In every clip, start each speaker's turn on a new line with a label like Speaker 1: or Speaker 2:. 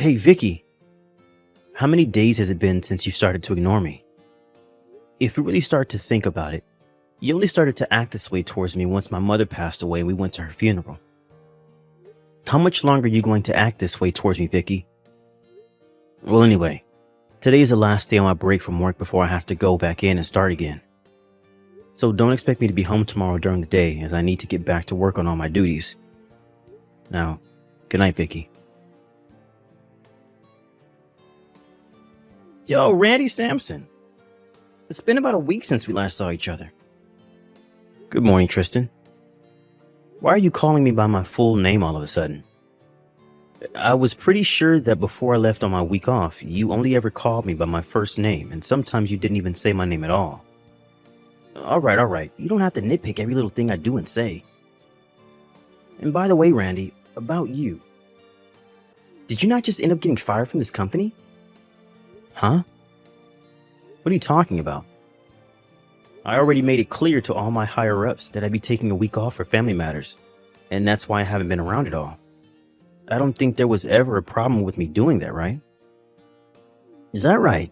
Speaker 1: Hey, Vicky, how many days has it been since you started to ignore me? If you really start to think about it, you only started to act this way towards me once my mother passed away and we went to her funeral. How much longer are you going to act this way towards me, Vicky? Well, anyway, today is the last day on my break from work before I have to go back in and start again. So don't expect me to be home tomorrow during the day as I need to get back to work on all my duties. Now, good night, Vicky. Yo, Randy Sampson. It's been about a week since we last saw each other. Good morning, Tristan. Why are you calling me by my full name all of a sudden? I was pretty sure that before I left on my week off, you only ever called me by my first name, and sometimes you didn't even say my name at all. All right. You don't have to nitpick every little thing I do and say. And by the way, Randy, about you. Did you not just end up getting fired from this company? Huh? What are you talking about? I already made it clear to all my higher-ups that I'd be taking a week off for family matters, and that's why I haven't been around at all. I don't think there was ever a problem with me doing that, right? Is that right?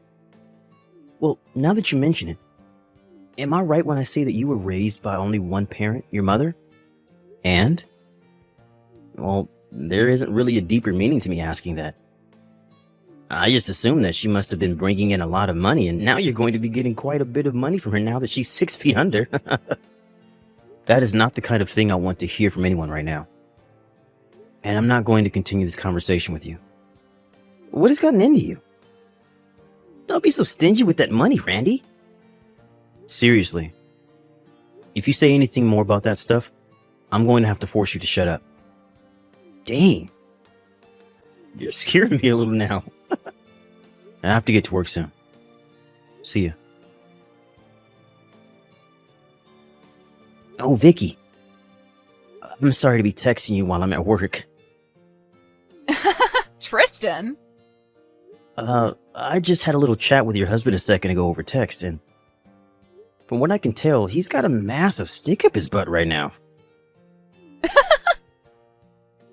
Speaker 1: Well, now that you mention it, am I right when I say that you were raised by only one parent, your mother? And? Well, there isn't really a deeper meaning to me asking that. I just assumed that she must have been bringing in a lot of money, and now you're going to be getting quite a bit of money from her now that she's 6 feet under. That is not the kind of thing I want to hear from anyone right now. And I'm not going to continue this conversation with you. What has gotten into you? Don't be so stingy with that money, Randy. Seriously. If you say anything more about that stuff, I'm going to have to force you to shut up. Dang. You're scaring me a little now. I have to get to work soon. See ya. Oh, Vicky. I'm sorry to be texting you while I'm at work.
Speaker 2: Tristan?
Speaker 1: I just had a little chat with your husband a second ago over text, and from what I can tell, he's got a massive stick up his butt right now.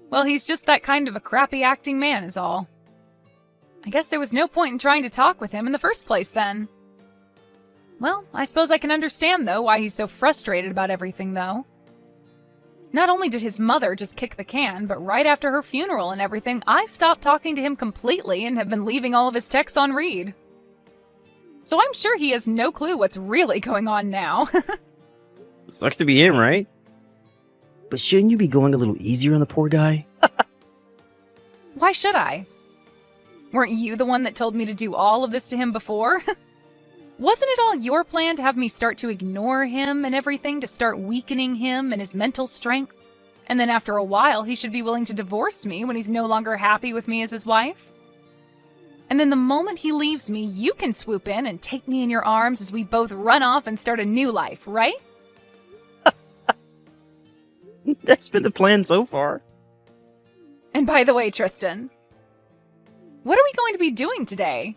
Speaker 2: Well, he's just that kind of a crappy acting man is all. I guess there was no point in trying to talk with him in the first place then. Well, I suppose I can understand, though, why he's so frustrated about everything, though. Not only did his mother just kick the can, but right after her funeral and everything, I stopped talking to him completely and have been leaving all of his texts on read. So I'm sure he has no clue what's really going on now.
Speaker 1: Sucks to be him, right? But shouldn't you be going a little easier on the poor guy?
Speaker 2: Why should I? Weren't you the one that told me to do all of this to him before? Wasn't it all your plan to have me start to ignore him and everything, to start weakening him and his mental strength? And then after a while, he should be willing to divorce me when he's no longer happy with me as his wife? And then the moment he leaves me, you can swoop in and take me in your arms as we both run off and start a new life, right?
Speaker 1: That's been the plan so far.
Speaker 2: And by the way, Tristan, what are we going to be doing today?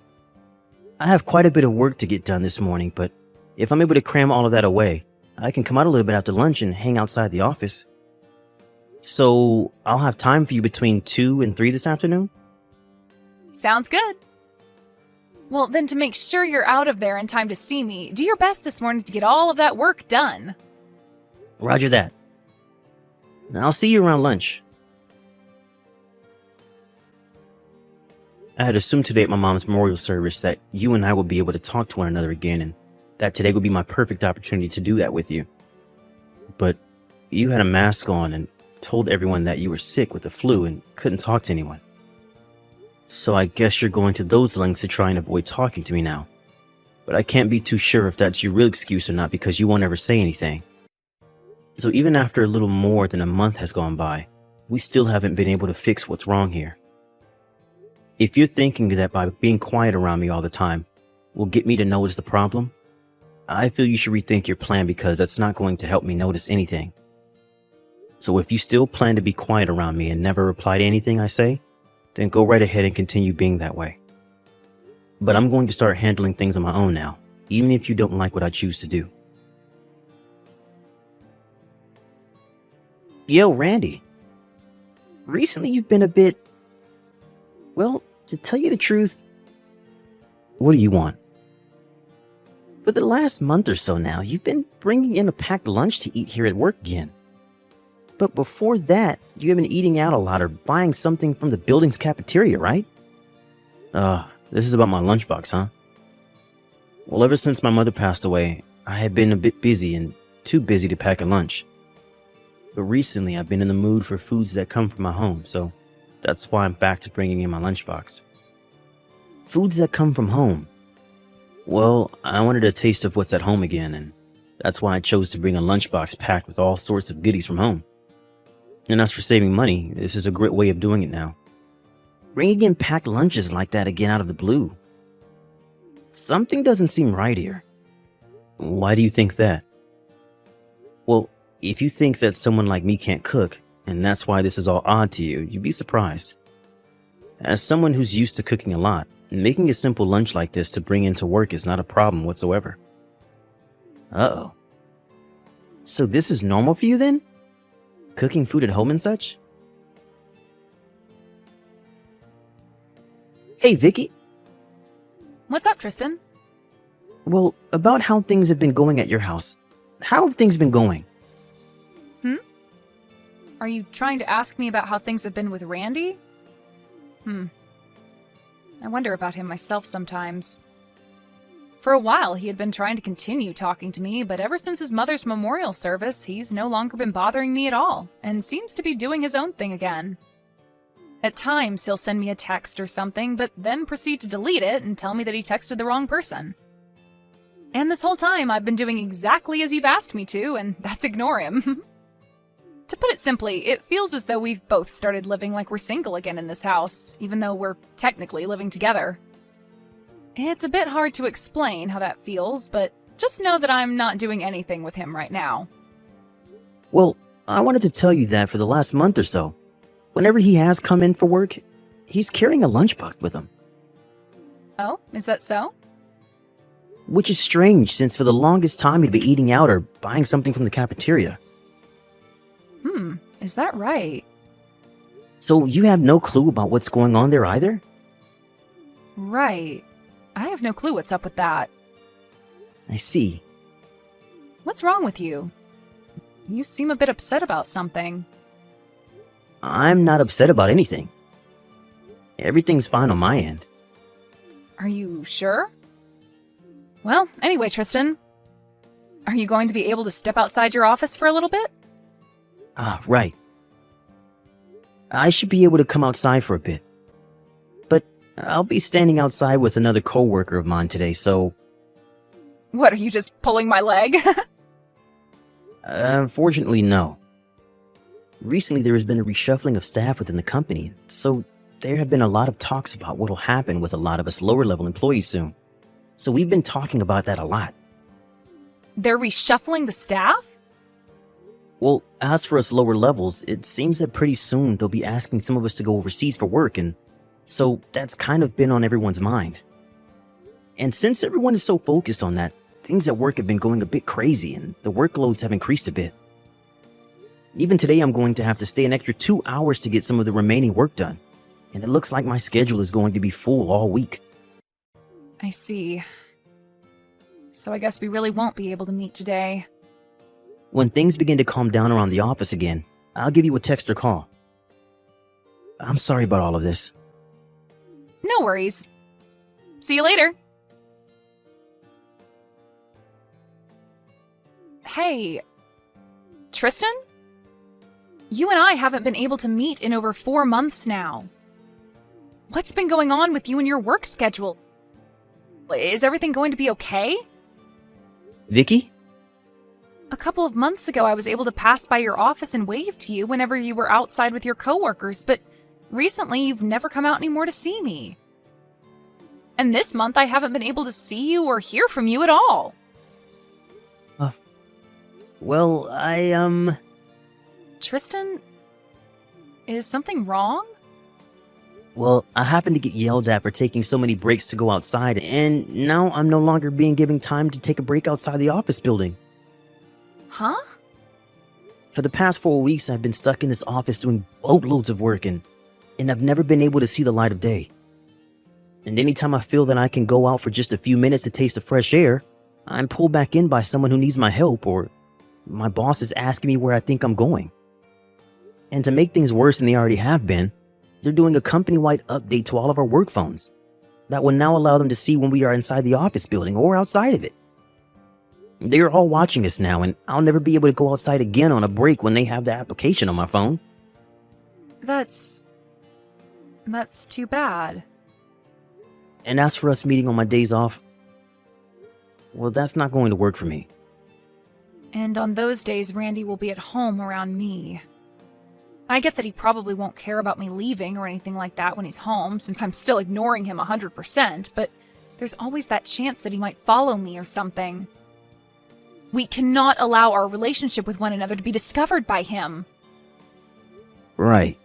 Speaker 1: I have quite a bit of work to get done this morning, but if I'm able to cram all of that away, I can come out a little bit after lunch and hang outside the office. So I'll have time for you between 2 and 3 this afternoon?
Speaker 2: Sounds good. Well, then to make sure you're out of there in time to see me, do your best this morning to get all of that work done.
Speaker 1: Roger that. I'll see you around lunch. I had assumed today at my mom's memorial service that you and I would be able to talk to one another again, and that today would be my perfect opportunity to do that with you. But you had a mask on and told everyone that you were sick with the flu and couldn't talk to anyone. So I guess you're going to those lengths to try and avoid talking to me now. But I can't be too sure if that's your real excuse or not because you won't ever say anything. So even after a little more than a month has gone by, we still haven't been able to fix what's wrong here. If you're thinking that by being quiet around me all the time will get me to notice the problem, I feel you should rethink your plan because that's not going to help me notice anything. So if you still plan to be quiet around me and never reply to anything I say, then go right ahead and continue being that way. But I'm going to start handling things on my own now, even if you don't like what I choose to do. Yo, Randy. Recently you've been a bit, well, To tell you the truth, what do you want? For the last month or so now, you've been bringing in a packed lunch to eat here at work again. But before that, you have been eating out a lot or buying something from the building's cafeteria, right? This is about my lunchbox, huh? Well, ever since my mother passed away, I have been a bit busy and too busy to pack a lunch. But recently, I've been in the mood for foods that come from my home, so that's why I'm back to bringing in my lunchbox. Foods that come from home. Well, I wanted a taste of what's at home again, and that's why I chose to bring a lunchbox packed with all sorts of goodies from home. And as for saving money, this is a great way of doing it now. Bringing in packed lunches like that again out of the blue. Something doesn't seem right here. Why do you think that? Well, if you think that someone like me can't cook, and that's why this is all odd to you, you'd be surprised. As someone who's used to cooking a lot, making a simple lunch like this to bring into work is not a problem whatsoever. Uh-oh. So this is normal for you then? Cooking food at home and such? Hey, Vicky.
Speaker 2: What's up, Tristan?
Speaker 1: Well, about how things have been going at your house. How have things been going?
Speaker 2: Are you trying to ask me about how things have been with Randy? I wonder about him myself sometimes. For a while, he had been trying to continue talking to me, but ever since his mother's memorial service, he's no longer been bothering me at all, and seems to be doing his own thing again. At times, he'll send me a text or something, but then proceed to delete it and tell me that he texted the wrong person. And this whole time, I've been doing exactly as you've asked me to, and that's ignore him. To put it simply, it feels as though we've both started living like we're single again in this house, even though we're technically living together. It's a bit hard to explain how that feels, but just know that I'm not doing anything with him right now.
Speaker 1: Well, I wanted to tell you that for the last month or so, whenever he has come in for work, he's carrying a lunchbox with him.
Speaker 2: Oh, is that so?
Speaker 1: Which is strange, since for the longest time he'd be eating out or buying something from the cafeteria.
Speaker 2: Is that right?
Speaker 1: So you have no clue about what's going on there either?
Speaker 2: Right. I have no clue what's up with that.
Speaker 1: I see.
Speaker 2: What's wrong with you? You seem a bit upset about something.
Speaker 1: I'm not upset about anything. Everything's fine on my end.
Speaker 2: Are you sure? Well, anyway, Tristan. Are you going to be able to step outside your office for a little bit?
Speaker 1: Right. I should be able to come outside for a bit. But I'll be standing outside with another coworker of mine today, so...
Speaker 2: What, are you just pulling my leg?
Speaker 1: Unfortunately, no. Recently, there has been a reshuffling of staff within the company, so there have been a lot of talks about what'll happen with a lot of us lower-level employees soon. So we've been talking about that a lot.
Speaker 2: They're reshuffling the staff?
Speaker 1: Well, as for us lower levels, it seems that pretty soon they'll be asking some of us to go overseas for work, and so that's kind of been on everyone's mind. And since everyone is so focused on that, things at work have been going a bit crazy, and the workloads have increased a bit. Even today, I'm going to have to stay an extra 2 hours to get some of the remaining work done, and it looks like my schedule is going to be full all week.
Speaker 2: I see. So I guess we really won't be able to meet today.
Speaker 1: When things begin to calm down around the office again, I'll give you a text or call. I'm sorry about all of this.
Speaker 2: No worries. See you later. Hey, Tristan? You and I haven't been able to meet in over 4 months now. What's been going on with you and your work schedule? Is everything going to be okay?
Speaker 1: Vicky?
Speaker 2: A couple of months ago, I was able to pass by your office and wave to you whenever you were outside with your coworkers, but recently you've never come out anymore to see me. And this month, I haven't been able to see you or hear from you at all.
Speaker 1: Well,
Speaker 2: Tristan, is something wrong?
Speaker 1: Well, I happened to get yelled at for taking so many breaks to go outside, and now I'm no longer being given time to take a break outside the office building.
Speaker 2: Huh?
Speaker 1: For the past 4 weeks, I've been stuck in this office doing boatloads of work, and I've never been able to see the light of day. And anytime I feel that I can go out for just a few minutes to taste the fresh air, I'm pulled back in by someone who needs my help, or my boss is asking me where I think I'm going. And to make things worse than they already have been, they're doing a company-wide update to all of our work phones that will now allow them to see when we are inside the office building or outside of it. They are all watching us now, and I'll never be able to go outside again on a break when they have the application on my phone.
Speaker 2: That's too bad.
Speaker 1: And as for us meeting on my days off, well, that's not going to work for me.
Speaker 2: And on those days, Randy will be at home around me. I get that he probably won't care about me leaving or anything like that when he's home, since I'm still ignoring him 100%, but there's always that chance that he might follow me or something. We cannot allow our relationship with one another to be discovered by him.
Speaker 1: Right.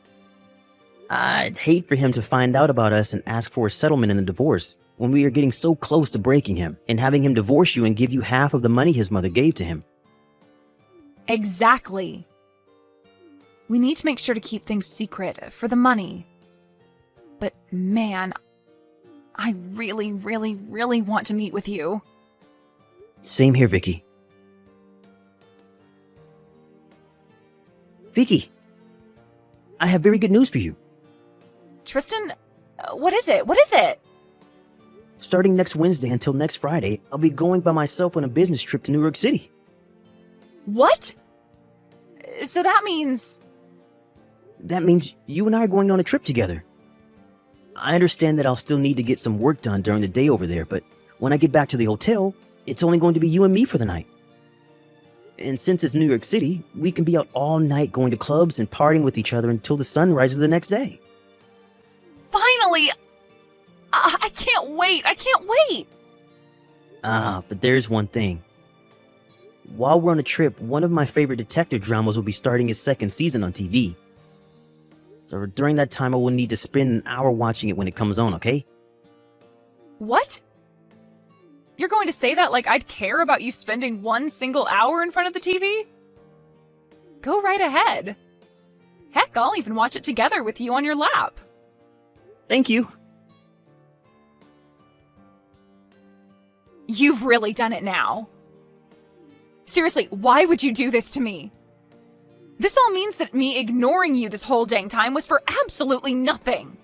Speaker 1: I'd hate for him to find out about us and ask for a settlement in the divorce when we are getting so close to breaking him and having him divorce you and give you half of the money his mother gave to him.
Speaker 2: Exactly. We need to make sure to keep things secret for the money. But man, I really, really, really want to meet with you.
Speaker 1: Same here, Vicky. Vicky, I have very good news for you.
Speaker 2: Tristan, what is it? What is it?
Speaker 1: Starting next Wednesday until next Friday, I'll be going by myself on a business trip to New York City.
Speaker 2: What? So that means...
Speaker 1: That means you and I are going on a trip together. I understand that I'll still need to get some work done during the day over there, but when I get back to the hotel, it's only going to be you and me for the night. And since it's New York City, we can be out all night going to clubs and partying with each other until the sun rises the next day.
Speaker 2: Finally! I can't wait! I can't wait!
Speaker 1: But there's one thing. While we're on a trip, one of my favorite detective dramas will be starting its second season on TV. So during that time, I will need to spend an hour watching it when it comes on, okay?
Speaker 2: What? You're going to say that like I'd care about you spending one single hour in front of the TV? Go right ahead. Heck, I'll even watch it together with you on your lap.
Speaker 1: Thank you.
Speaker 2: You've really done it now. Seriously, why would you do this to me? This all means that me ignoring you this whole dang time was for absolutely nothing.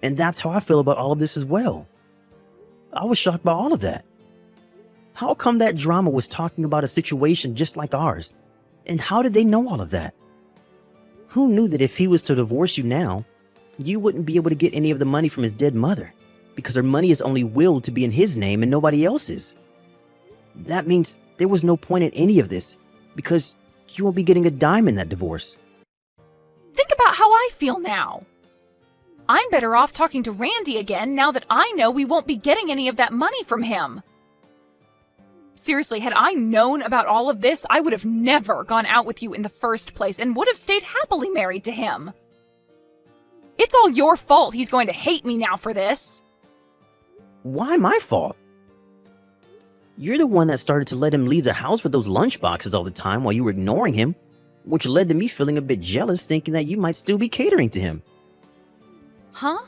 Speaker 1: And that's how I feel about all of this as well. I was shocked by all of that. How come that drama was talking about a situation just like ours? And how did they know all of that? Who knew that if he was to divorce you now, you wouldn't be able to get any of the money from his dead mother, because her money is only willed to be in his name and nobody else's? That means there was no point in any of this, because you won't be getting a dime in that divorce.
Speaker 2: Think about how I feel now. I'm better off talking to Randy again now that I know we won't be getting any of that money from him. Seriously, had I known about all of this, I would have never gone out with you in the first place and would have stayed happily married to him. It's all your fault he's going to hate me now for this.
Speaker 1: Why my fault? You're the one that started to let him leave the house with those lunch boxes all the time while you were ignoring him, which led to me feeling a bit jealous, thinking that you might still be catering to him.
Speaker 2: Huh?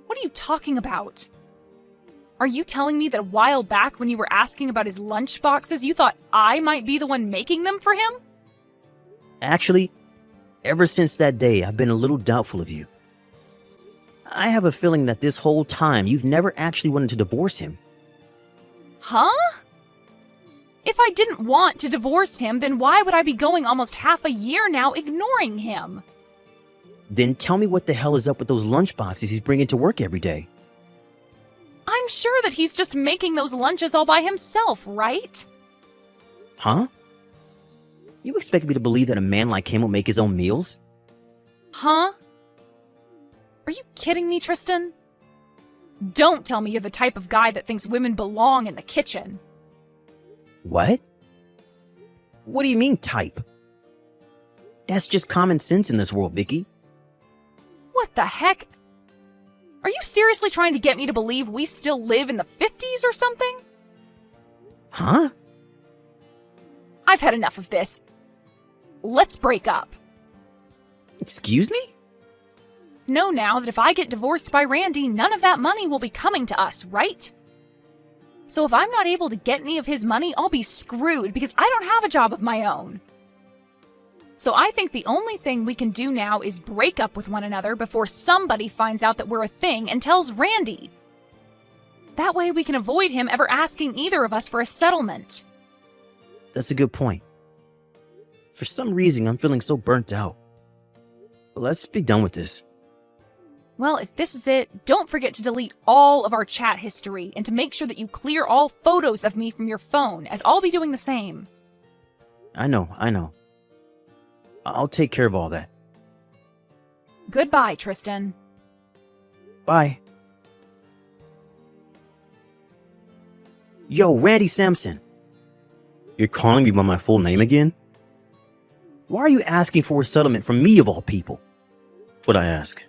Speaker 2: What are you talking about? Are you telling me that a while back when you were asking about his lunch boxes, you thought I might be the one making them for him?
Speaker 1: Actually, ever since that day, I've been a little doubtful of you. I have a feeling that this whole time you've never actually wanted to divorce him.
Speaker 2: Huh? If I didn't want to divorce him, then why would I be going almost half a year now ignoring him?
Speaker 1: Then tell me what the hell is up with those lunch boxes he's bringing to work every day.
Speaker 2: I'm sure that he's just making those lunches all by himself, right?
Speaker 1: Huh? You expect me to believe that a man like him will make his own meals?
Speaker 2: Huh? Are you kidding me, Tristan? Don't tell me you're the type of guy that thinks women belong in the kitchen.
Speaker 1: What? What do you mean, type? That's just common sense in this world, Vicky.
Speaker 2: What the heck? Are you seriously trying to get me to believe we still live in the 50s or something?
Speaker 1: Huh?
Speaker 2: I've had enough of this. Let's break up.
Speaker 1: Excuse me?
Speaker 2: know now that if I get divorced by Randy, none of that money will be coming to us, right? So if I'm not able to get any of his money, I'll be screwed because I don't have a job of my own. So I think the only thing we can do now is break up with one another before somebody finds out that we're a thing and tells Randy. That way we can avoid him ever asking either of us for a settlement.
Speaker 1: That's a good point. For some reason, I'm feeling so burnt out. Let's be done with this.
Speaker 2: Well, if this is it, don't forget to delete all of our chat history and to make sure that you clear all photos of me from your phone, as I'll be doing the same.
Speaker 1: I know. I'll take care of all that.
Speaker 2: Goodbye, Tristan.
Speaker 1: Bye. Yo, Randy Sampson. You're calling me by my full name again? Why are you asking for a settlement from me of all people? That's what I ask.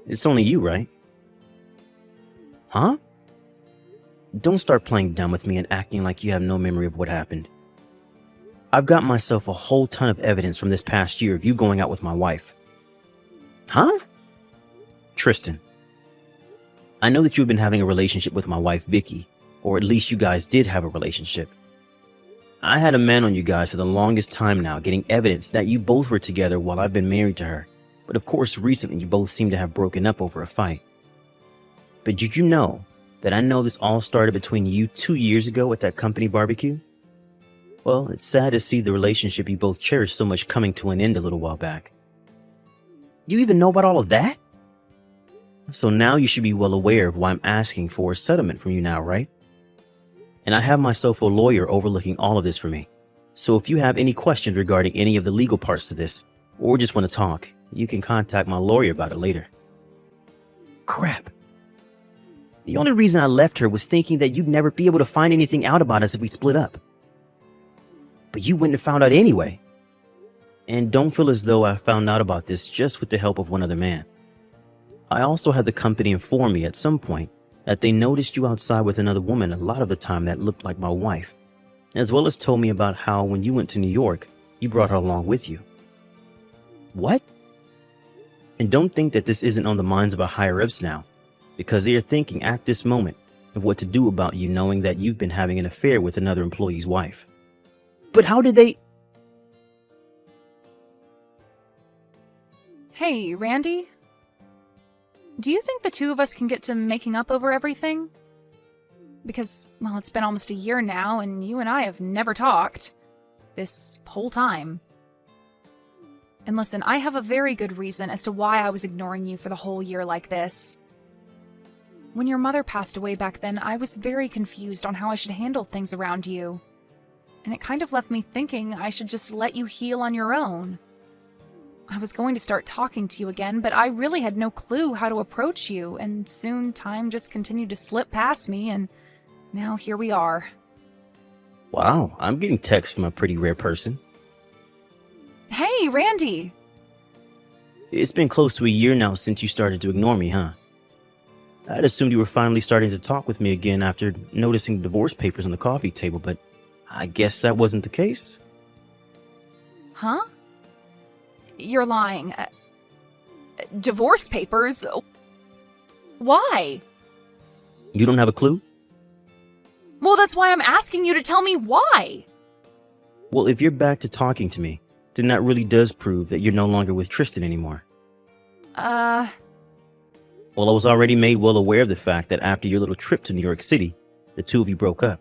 Speaker 1: It's only you, right? Huh? Don't start playing dumb with me and acting like you have no memory of what happened. I've got myself a whole ton of evidence from this past year of you going out with my wife. Huh? Tristan, I know that you've been having a relationship with my wife, Vicky, or at least you guys did have a relationship. I had a man on you guys for the longest time now, getting evidence that you both were together while I've been married to her. But of course, recently you both seem to have broken up over a fight. But did you know that I know this all started between you 2 years ago at that company barbecue? Well, it's sad to see the relationship you both cherished so much coming to an end a little while back. You even know about all of that? So now you should be well aware of why I'm asking for a settlement from you now, right? And I have myself a lawyer overlooking all of this for me. So if you have any questions regarding any of the legal parts to this, or just want to talk, you can contact my lawyer about it later. Crap. The only reason I left her was thinking that you'd never be able to find anything out about us if we split up. But you wouldn't have found out anyway. And don't feel as though I found out about this just with the help of one other man. I also had the company inform me at some point that they noticed you outside with another woman a lot of the time that looked like my wife, as well as told me about how when you went to New York, you brought her along with you. What? And don't think that this isn't on the minds of our higher-ups now, because they are thinking at this moment of what to do about you knowing that you've been having an affair with another employee's wife. But how did they...
Speaker 2: Hey, Randy? Do you think the two of us can get to making up over everything? Because, well, it's been almost a year now, and you and I have never talked. This whole time. And listen, I have a very good reason as to why I was ignoring you for the whole year like this. When your mother passed away back then, I was very confused on how I should handle things around you. And it kind of left me thinking I should just let you heal on your own. I was going to start talking to you again, but I really had no clue how to approach you, and soon time just continued to slip past me, and now here we are.
Speaker 1: Wow, I'm getting texts from a pretty rare person.
Speaker 2: Hey, Randy!
Speaker 1: It's been close to a year now since you started to ignore me, huh? I'd assumed you were finally starting to talk with me again after noticing the divorce papers on the coffee table, but I guess that wasn't the case.
Speaker 2: Huh? You're lying. Divorce papers? Why?
Speaker 1: You don't have a clue?
Speaker 2: Well, that's why I'm asking you to tell me why.
Speaker 1: Well, if you're back to talking to me, then that really does prove that you're no longer with Tristan anymore. Well, I was already made well aware of the fact that after your little trip to New York City, the two of you broke up.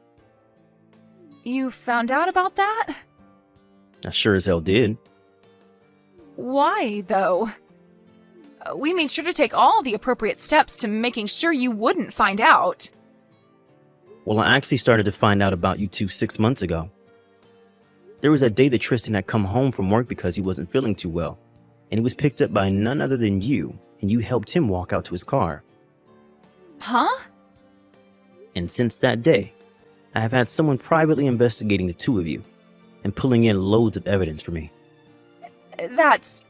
Speaker 2: You found out about that?
Speaker 1: I sure as hell did.
Speaker 2: Why, though? We made sure to take all the appropriate steps to making sure you wouldn't find out.
Speaker 1: Well, I actually started to find out about you two 6 months ago. There was that day that Tristan had come home from work because he wasn't feeling too well, and he was picked up by none other than you, and you helped him walk out to his car.
Speaker 2: Huh?
Speaker 1: And since that day, I have had someone privately investigating the two of you and pulling in loads of evidence for me.
Speaker 2: That's...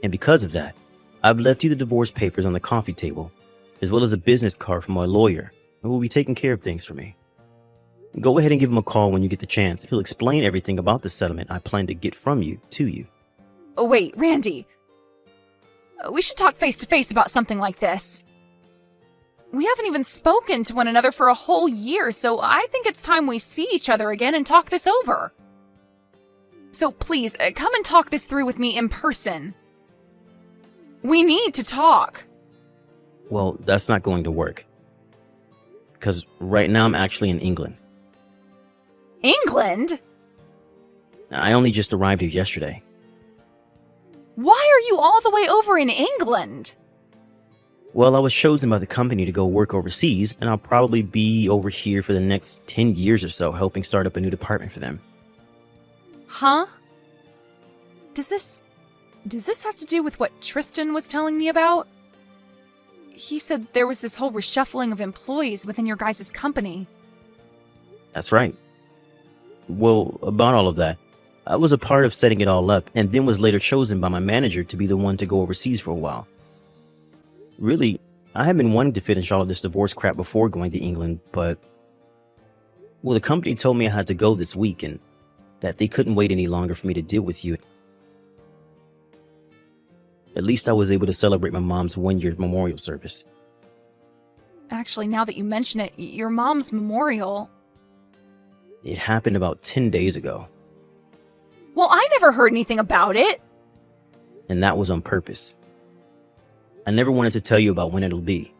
Speaker 1: And because of that, I've left you the divorce papers on the coffee table, as well as a business card from my lawyer, who will be taking care of things for me. Go ahead and give him a call when you get the chance. He'll explain everything about the settlement I plan to get from you to you.
Speaker 2: Oh, wait, Randy. We should talk face to face about something like this. We haven't even spoken to one another for a whole year, so I think it's time we see each other again and talk this over. So please, come and talk this through with me in person. We need to talk.
Speaker 1: Well, that's not going to work. Because right now I'm actually in England.
Speaker 2: England?
Speaker 1: I only just arrived here yesterday.
Speaker 2: Why are you all the way over in England?
Speaker 1: Well, I was chosen by the company to go work overseas, and I'll probably be over here for the next 10 years or so, helping start up a new department for them.
Speaker 2: Huh? Does this have to do with what Tristan was telling me about? He said there was this whole reshuffling of employees within your guys' company.
Speaker 1: That's right. Well, about all of that, I was a part of setting it all up, and then was later chosen by my manager to be the one to go overseas for a while. Really, I had been wanting to finish all of this divorce crap before going to England, but... well, the company told me I had to go this week, and that they couldn't wait any longer for me to deal with you. At least I was able to celebrate my mom's one-year memorial service.
Speaker 2: Actually, now that you mention it, your mom's memorial...
Speaker 1: It happened about 10 days ago,
Speaker 2: Well, I never heard anything about it.
Speaker 1: and that was on purpose. I never wanted to tell you about when it'll be,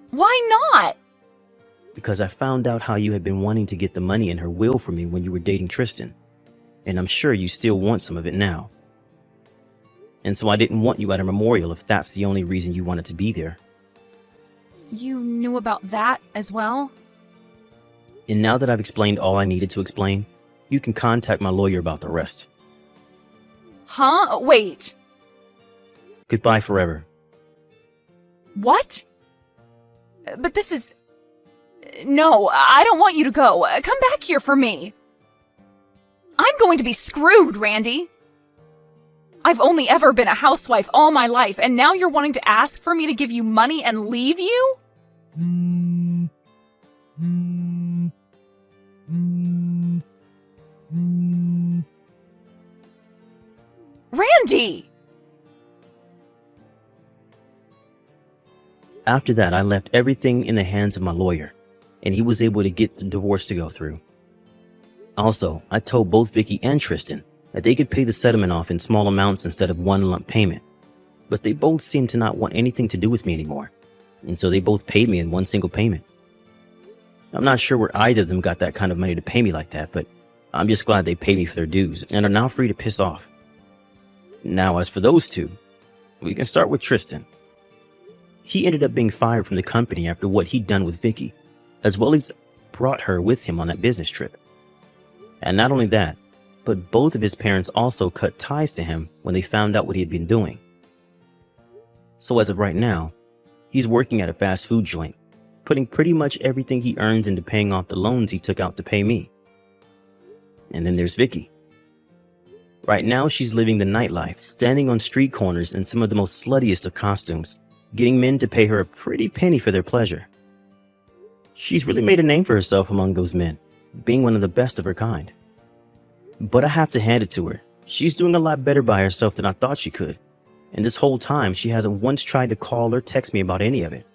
Speaker 2: Why not?
Speaker 1: because I found out how you had been wanting to get the money in her will for me when you were dating Tristan, and I'm sure you still want some of it now. And so I didn't want you at her memorial if that's the only reason you wanted to be there.
Speaker 2: You knew about that as well?
Speaker 1: And now that I've explained all I needed to explain, you can contact my lawyer about the rest.
Speaker 2: Huh? Wait.
Speaker 1: Goodbye forever.
Speaker 2: What? But this is... No, I don't want you to go. Come back here for me. I'm going to be screwed, Randy. I've only ever been a housewife all my life, and now you're wanting to ask for me to give you money and leave you? Randy!
Speaker 1: After that, I left everything in the hands of my lawyer, and he was able to get the divorce to go through. Also, I told both Vicky and Tristan that they could pay the settlement off in small amounts instead of one lump payment, but they both seemed to not want anything to do with me anymore, and so they both paid me in one single payment. I'm not sure where either of them got that kind of money to pay me like that, but I'm just glad they paid me for their dues and are now free to piss off. Now, as for those two, we can start with Tristan. He ended up being fired from the company after what he'd done with Vicky, as well as brought her with him on that business trip. And not only that, but both of his parents also cut ties to him when they found out what he had been doing. So as of right now, he's working at a fast food joint, putting pretty much everything he earns into paying off the loans he took out to pay me. And then there's Vicky. Right now, she's living the nightlife, standing on street corners in some of the most sluttiest of costumes, getting men to pay her a pretty penny for their pleasure. She's really made a name for herself among those men, being one of the best of her kind. But I have to hand it to her. She's doing a lot better by herself than I thought she could. And this whole time, she hasn't once tried to call or text me about any of it.